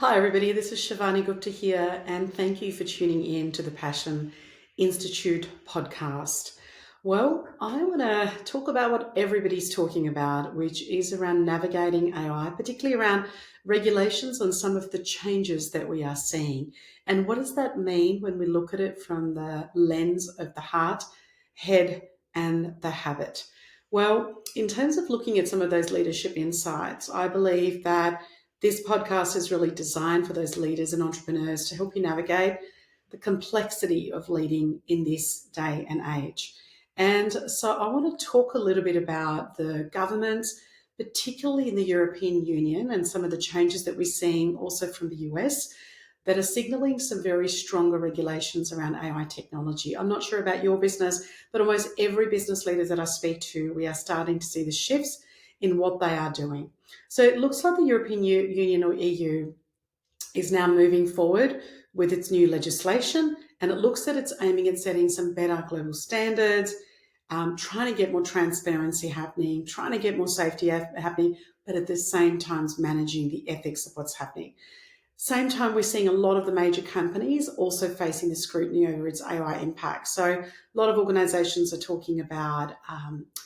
Hi, everybody. This is Shivani Gupta here, and thank you for tuning in to the Passion Institute podcast. Well, I want to talk about what everybody's talking about, which is around navigating AI, particularly around regulations and some of the changes that we are seeing. And what does that mean when we look at it from the lens of the heart, head, and the habit? Well, in terms of looking at some of those leadership insights, I believe that this podcast is really designed for those leaders and entrepreneurs to help you navigate the complexity of leading in this day and age. And so I want to talk a little bit about the governments, particularly in the European Union, and some of the changes that we're seeing also from the US that are signaling some very stronger regulations around AI technology. I'm not sure about your business, but almost every business leader that I speak to, we are starting to see the shifts in what they are doing. So it looks like the European Union or EU is now moving forward with its new legislation, and it looks that it's aiming at setting some better global standards, trying to get more transparency happening, trying to get more safety happening, but at the same time managing the ethics of what's happening. Same time, we're seeing a lot of the major companies also facing the scrutiny over its AI impact. So a lot of organisations are talking about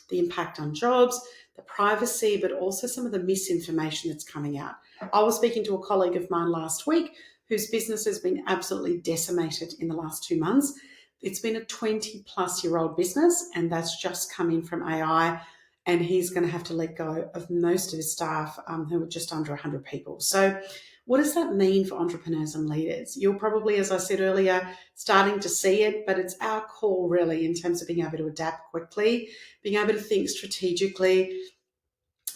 the impact on jobs, the privacy, but also some of the misinformation that's coming out. I was speaking to a colleague of mine last week whose business has been absolutely decimated in the last 2 months. It's been a 20-plus-year-old business, and that's just come in from AI, and he's going to have to let go of most of his staff, who are just under 100 people. So what does that mean for entrepreneurs and leaders? You're probably, as I said earlier, starting to see it, but it's our call really in terms of being able to adapt quickly, being able to think strategically,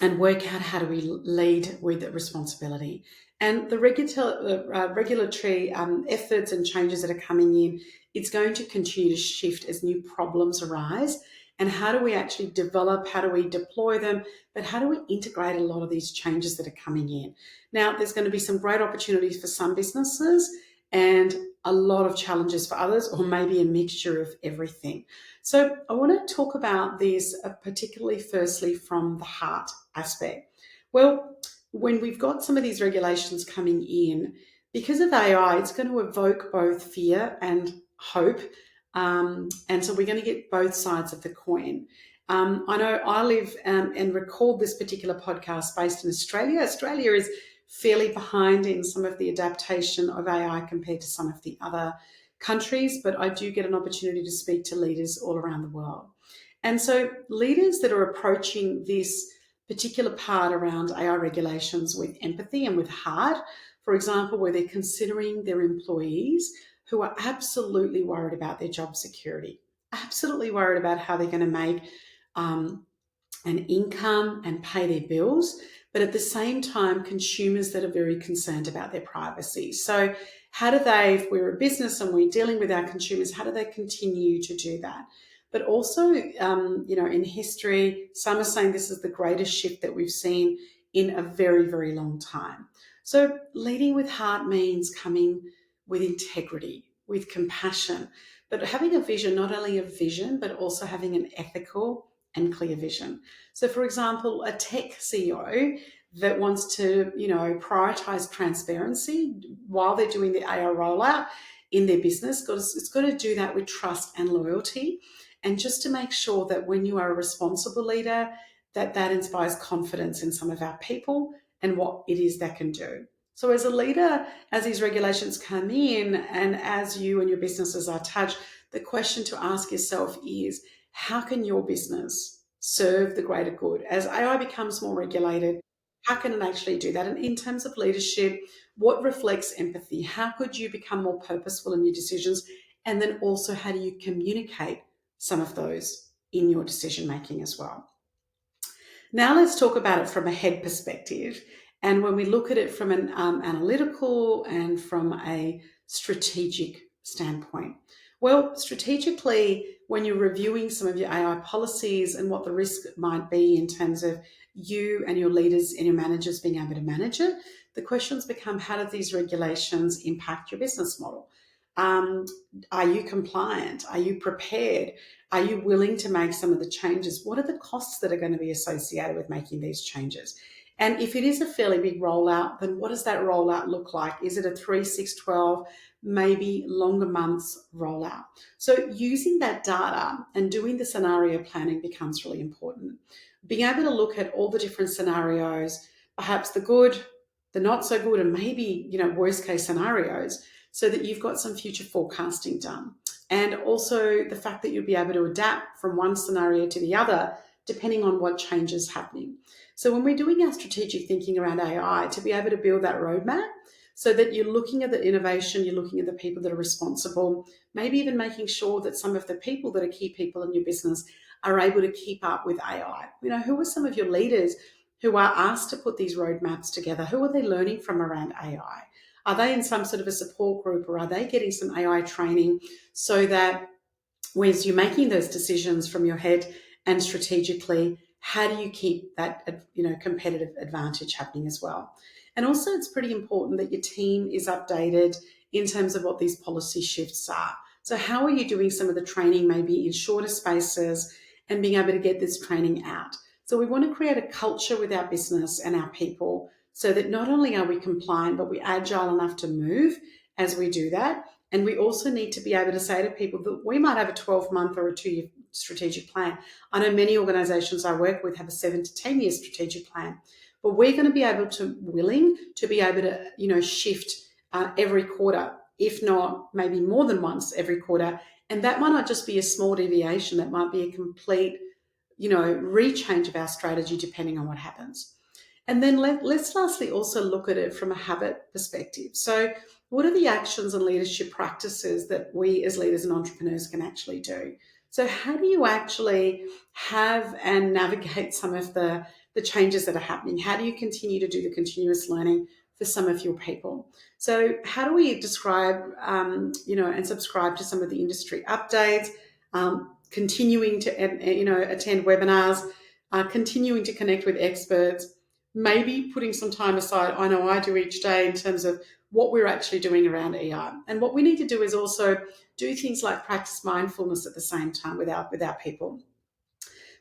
and work out how do we lead with responsibility. And the regulatory efforts and changes that are coming in, it's going to continue to shift as new problems arise. And how do we actually develop, how do we deploy them, but how do we integrate a lot of these changes that are coming in? Now, there's going to be some great opportunities for some businesses and a lot of challenges for others, or maybe a mixture of everything. So I want to talk about this particularly firstly from the heart aspect. Well, when we've got some of these regulations coming in, because of AI, it's going to evoke both fear and hope. And so we're going to get both sides of the coin. I know I live and record this particular podcast based in Australia. Australia is fairly behind in some of the adaptation of AI compared to some of the other countries, but I do get an opportunity to speak to leaders all around the world. And so leaders that are approaching this particular part around AI regulations with empathy and with heart, for example, where they're considering their employees who are absolutely worried about their job security, absolutely worried about how they're going to make an income and pay their bills, but at the same time, consumers that are very concerned about their privacy. So how do they, if we're a business and we're dealing with our consumers, how do they continue to do that? But also, in history, some are saying this is the greatest shift that we've seen in a very, very long time. So leading with heart means coming with integrity, with compassion, but having a vision, not only a vision, but also having an ethical and clear vision. So, for example, a tech CEO that wants to, prioritize transparency while they're doing the AI rollout in their business, it's got to do that with trust and loyalty, and just to make sure that when you are a responsible leader, that inspires confidence in some of our people and what it is that can do. So as a leader, as these regulations come in and as you and your businesses are touched, the question to ask yourself is, how can your business serve the greater good? As AI becomes more regulated, how can it actually do that? And in terms of leadership, what reflects empathy? How could you become more purposeful in your decisions? And then also, how do you communicate some of those in your decision making as well? Now let's talk about it from a head perspective. And when we look at it from an analytical and from a strategic standpoint. Well, strategically, when you're reviewing some of your AI policies and what the risk might be in terms of you and your leaders and your managers being able to manage it, the questions become, how do these regulations impact your business model? Are you compliant? Are you prepared? Are you willing to make some of the changes? What are the costs that are going to be associated with making these changes? And if it is a fairly big rollout, then what does that rollout look like? Is it a 3, 6, 12, maybe longer months rollout? So using that data and doing the scenario planning becomes really important. Being able to look at all the different scenarios, perhaps the good, the not so good, and maybe, worst case scenarios, so that you've got some future forecasting done. And also the fact that you'll be able to adapt from one scenario to the other, depending on what change is happening. So when we're doing our strategic thinking around AI, to be able to build that roadmap so that you're looking at the innovation, you're looking at the people that are responsible, maybe even making sure that some of the people that are key people in your business are able to keep up with AI. Who are some of your leaders who are asked to put these roadmaps together? Who are they learning from around AI? Are they in some sort of a support group, or are they getting some AI training so that as you're making those decisions from your head and strategically, how do you keep that competitive advantage happening as well? And also, it's pretty important that your team is updated in terms of what these policy shifts are. So how are you doing some of the training maybe in shorter spaces and being able to get this training out? So we want to create a culture with our business and our people so that not only are we compliant, but we're agile enough to move as we do that. And we also need to be able to say to people that we might have a 12-month or a 2-year strategic plan. I know many organisations I work with have a 7 to 10-year strategic plan, but we're going to be willing to be able to, shift every quarter, if not maybe more than once every quarter. And that might not just be a small deviation, that might be a complete, rechange of our strategy depending on what happens. And then let's lastly also look at it from a habit perspective. So what are the actions and leadership practices that we as leaders and entrepreneurs can actually do? So how do you actually have and navigate some of the changes that are happening? How do you continue to do the continuous learning for some of your people? So how do we describe, and subscribe to some of the industry updates, continuing to, attend webinars, continuing to connect with experts, maybe putting some time aside, I know I do each day, in terms of what we're actually doing around AI. And what we need to do is also do things like practice mindfulness at the same time with our people.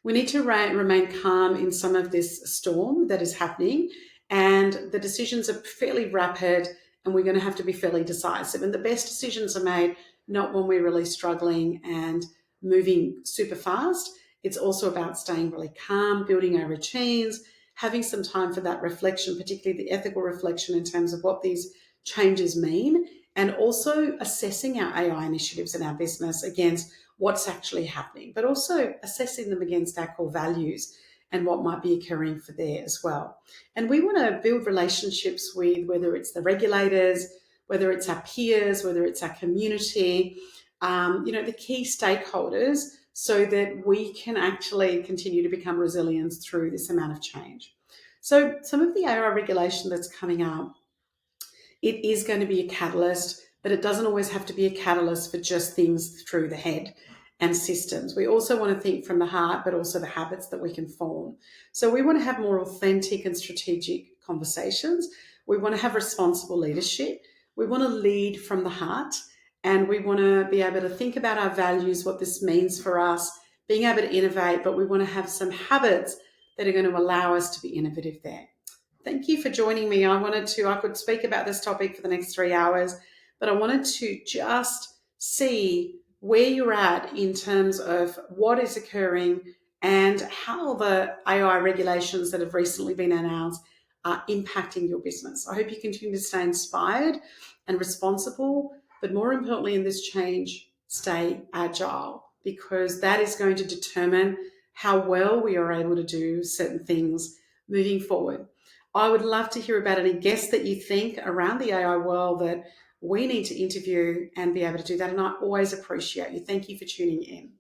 We need to remain calm in some of this storm that is happening, and the decisions are fairly rapid, and we're going to have to be fairly decisive. And the best decisions are made not when we're really struggling and moving super fast. It's also about staying really calm, building our routines, having some time for that reflection, particularly the ethical reflection in terms of what these changes mean, and also assessing our AI initiatives in our business against what's actually happening, but also assessing them against our core values and what might be occurring for there as well. And we want to build relationships with, whether it's the regulators, whether it's our peers, whether it's our community, the key stakeholders, so that we can actually continue to become resilient through this amount of change. So some of the AI regulation that's coming up, it is going to be a catalyst, but it doesn't always have to be a catalyst for just things through the head and systems. We also want to think from the heart, but also the habits that we can form. So we want to have more authentic and strategic conversations. We want to have responsible leadership. We want to lead from the heart, and we want to be able to think about our values, what this means for us, being able to innovate, but we want to have some habits that are going to allow us to be innovative there. Thank you for joining me. I could speak about this topic for the next 3 hours, but I wanted to just see where you're at in terms of what is occurring and how the AI regulations that have recently been announced are impacting your business. I hope you continue to stay inspired and responsible, but more importantly in this change, stay agile, because that is going to determine how well we are able to do certain things moving forward. I would love to hear about any guests that you think around the AI world that we need to interview and be able to do that. And I always appreciate you. Thank you for tuning in.